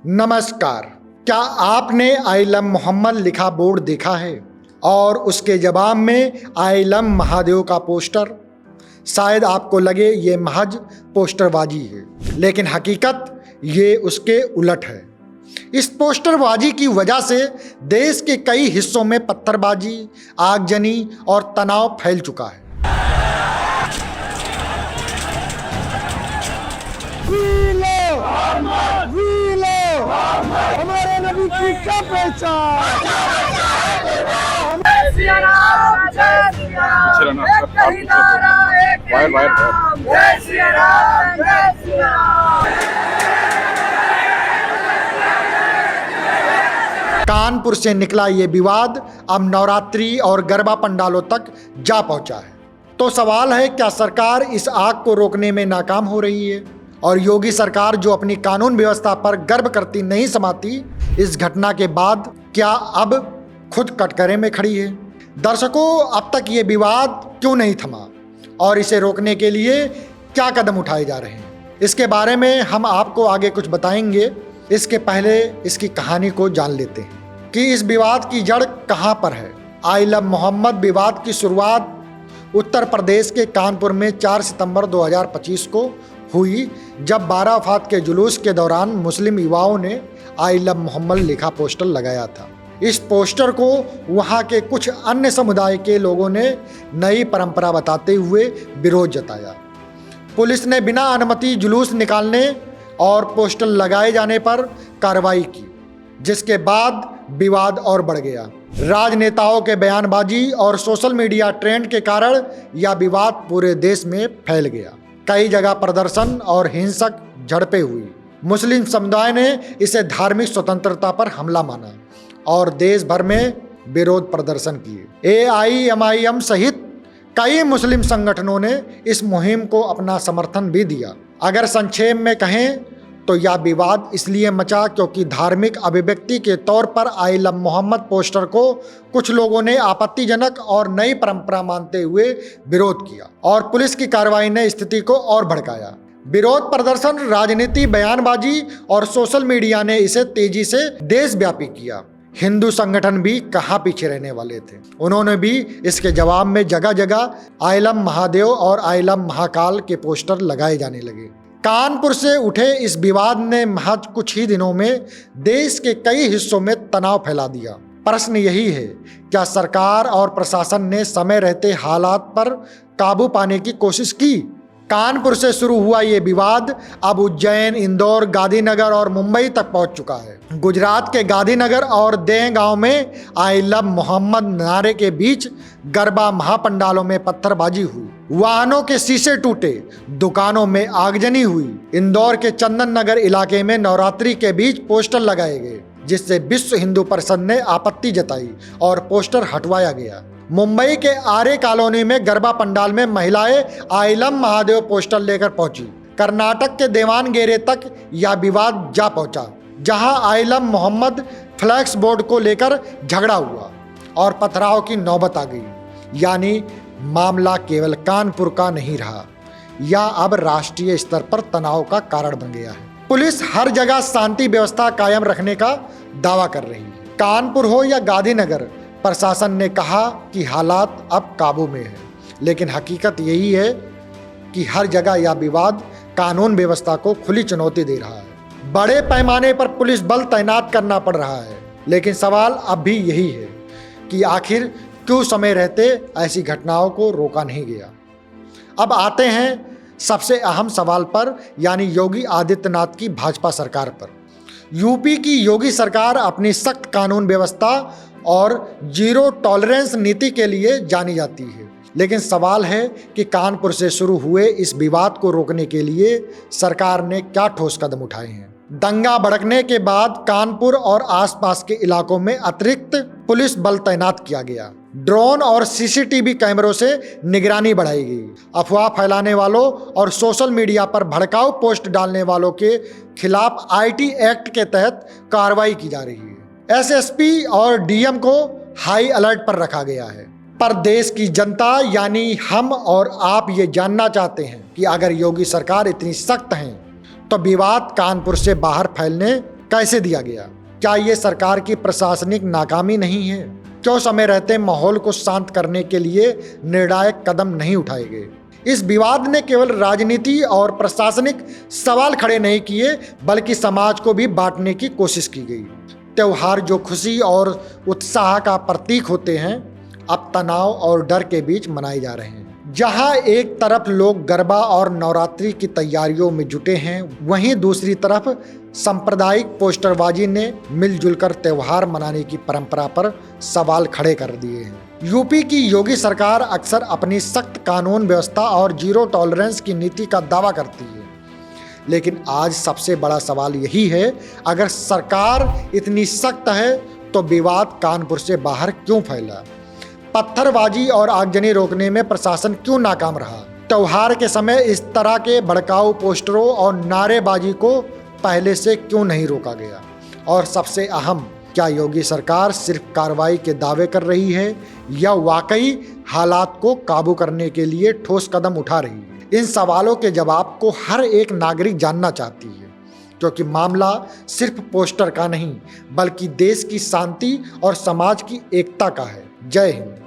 नमस्कार। क्या आपने आई लव मोहम्मद लिखा बोर्ड देखा है और उसके जवाब में आई लव महादेव का पोस्टर? शायद आपको लगे ये महज पोस्टरबाजी है, लेकिन हकीकत ये उसके उलट है। इस पोस्टरबाजी की वजह से देश के कई हिस्सों में पत्थरबाजी, आगजनी और तनाव फैल चुका है। हमारे नबी की क्या पहचान। कानपुर से निकला ये विवाद अब नवरात्रि और गरबा पंडालों तक जा पहुंचा है। तो सवाल है, क्या सरकार इस आग को रोकने में नाकाम हो रही है? और योगी सरकार जो अपनी कानून व्यवस्था पर गर्व करती नहीं समाती, इस घटना के बाद क्या अब खुद कटघरे में खड़ी है? दर्शकों, अब तक ये विवाद क्यों नहीं थमा और इसे रोकने के लिए क्या कदम उठाए जा रहे हैं, इसके बारे में हम आपको आगे कुछ बताएंगे। इसके पहले इसकी कहानी को जान लेते हैं कि इस विवाद की जड़ कहां पर है। आई लव मोहम्मद विवाद की शुरुआत उत्तर प्रदेश के कानपुर में 4 सितंबर 2025 को हुई, जब 12 वफात के जुलूस के दौरान मुस्लिम युवाओं ने आई लव मोहम्मद लिखा पोस्टर लगाया था। इस पोस्टर को वहां के कुछ अन्य समुदाय के लोगों ने नई परंपरा बताते हुए विरोध जताया। पुलिस ने बिना अनुमति जुलूस निकालने और पोस्टर लगाए जाने पर कार्रवाई की, जिसके बाद विवाद और बढ़ गया। राजनेताओं के बयानबाजी और सोशल मीडिया ट्रेंड के कारण यह विवाद पूरे देश में फैल गया। कई जगह प्रदर्शन और हिंसक झड़पें हुई। मुस्लिम समुदाय ने इसे धार्मिक स्वतंत्रता पर हमला माना और देश भर में विरोध प्रदर्शन किए। AIMIM सहित कई मुस्लिम संगठनों ने इस मुहिम को अपना समर्थन भी दिया। अगर संक्षेप में कहें तो यह विवाद इसलिए मचा क्योंकि धार्मिक अभिव्यक्ति के तौर पर आई लव मोहम्मद पोस्टर को कुछ लोगों ने आपत्तिजनक और नई परंपरा मानते हुए विरोध किया और पुलिस की कार्रवाई ने स्थिति को और भड़काया। विरोध प्रदर्शन, राजनीति, बयानबाजी और सोशल मीडिया ने इसे तेजी से देशव्यापी किया। हिंदू संगठन भी कहाँ पीछे रहने वाले थे। उन्होंने भी इसके जवाब में जगह जगह आई लव महादेव और आई लव महाकाल के पोस्टर लगाए जाने लगे। कानपुर से उठे इस विवाद ने महज कुछ ही दिनों में देश के कई हिस्सों में तनाव फैला दिया। प्रश्न यही है, क्या सरकार और प्रशासन ने समय रहते हालात पर काबू पाने की कोशिश की? कानपुर से शुरू हुआ ये विवाद अब उज्जैन, इंदौर, गांधीनगर और मुंबई तक पहुंच चुका है। गुजरात के गांधीनगर और देह गांव में आई लव मोहम्मद नारे के बीच गरबा महापंडालों में पत्थरबाजी हुई, वाहनों के शीशे टूटे, दुकानों में आगजनी हुई। इंदौर के चंदन नगर इलाके में नवरात्रि के बीच पोस्टर लगाए गए, जिससे विश्व हिंदू परिषद ने आपत्ति जताई और पोस्टर हटवाया गया। मुंबई के आर्य कॉलोनी में गरबा पंडाल में महिलाएं आई लव महादेव पोस्टर लेकर पहुंची। कर्नाटक के देवानगेरे तक यह विवाद जा पहुंचा, जहां I love Mohammad flex board को लेकर झगड़ा हुआ और पथराव की नौबत आ गई। यानी मामला केवल कानपुर का नहीं रहा, यह अब राष्ट्रीय स्तर पर तनाव का कारण बन गया है। पुलिस हर जगह शांति व्यवस्था कायम रखने का दावा कर रही है। कानपुर हो या गांधीनगर, प्रशासन ने कहा कि हालात अब काबू में है, लेकिन हकीकत यही है कि हर जगह यह विवाद कानून व्यवस्था को खुली चुनौती दे रहा है। बड़े पैमाने पर पुलिस बल तैनात करना पड़ रहा है, लेकिन सवाल अब भी यही है कि आखिर क्यों समय रहते ऐसी घटनाओं को रोका नहीं गया। अब आते हैं सबसे अहम सवाल पर, यानी योगी आदित्यनाथ की भाजपा सरकार पर। यूपी की योगी सरकार अपनी सख्त कानून व्यवस्था और जीरो टॉलरेंस नीति के लिए जानी जाती है, लेकिन सवाल है कि कानपुर से शुरू हुए इस विवाद को रोकने के लिए सरकार ने क्या ठोस कदम उठाए हैं। दंगा भड़कने के बाद कानपुर और आसपास के इलाकों में अतिरिक्त पुलिस बल तैनात किया गया। ड्रोन और CCTV कैमरों से निगरानी बढ़ाई गई। अफवाह फैलाने वालों और सोशल मीडिया पर भड़काऊ पोस्ट डालने वालों के खिलाफ IT एक्ट के तहत कार्रवाई की जा रही है। SSP और DM को हाई अलर्ट पर रखा गया है। पर देश की जनता यानी हम और आप ये जानना चाहते हैं कि अगर योगी सरकार इतनी सख्त है तो विवाद कानपुर से बाहर फैलने कैसे दिया गया? क्या ये सरकार की प्रशासनिक नाकामी नहीं है? क्यों समय रहते माहौल को शांत करने के लिए निर्णायक कदम नहीं उठाए गए? इस विवाद ने केवल राजनीति और प्रशासनिक सवाल खड़े नहीं किए, बल्कि समाज को भी बांटने की कोशिश की गई। त्योहार जो खुशी और उत्साह का प्रतीक होते हैं, अब तनाव और डर के बीच मनाए जा रहे हैं। जहां एक तरफ लोग गरबा और नवरात्रि की तैयारियों में जुटे हैं, वहीं दूसरी तरफ सांप्रदायिक पोस्टरबाजी ने मिलजुल कर त्यौहार मनाने की परंपरा पर सवाल खड़े कर दिए हैं। यूपी की योगी सरकार अक्सर अपनी सख्त कानून व्यवस्था और जीरो टॉलरेंस की नीति का दावा करती है, लेकिन आज सबसे बड़ा सवाल यही है, अगर सरकार इतनी सख्त है तो विवाद कानपुर से बाहर क्यों फैला? पत्थरबाजी और आगजनी रोकने में प्रशासन क्यों नाकाम रहा? त्योहार के समय इस तरह के भड़काऊ पोस्टरों और नारेबाजी को पहले से क्यों नहीं रोका गया? और सबसे अहम, क्या योगी सरकार सिर्फ कार्रवाई के दावे कर रही है या वाकई हालात को काबू करने के लिए ठोस कदम उठा रही है? इन सवालों के जवाब को हर एक नागरिक जानना चाहती है, क्योंकि मामला सिर्फ पोस्टर का नहीं, बल्कि देश की शांति और समाज की एकता का है। जय हिंद।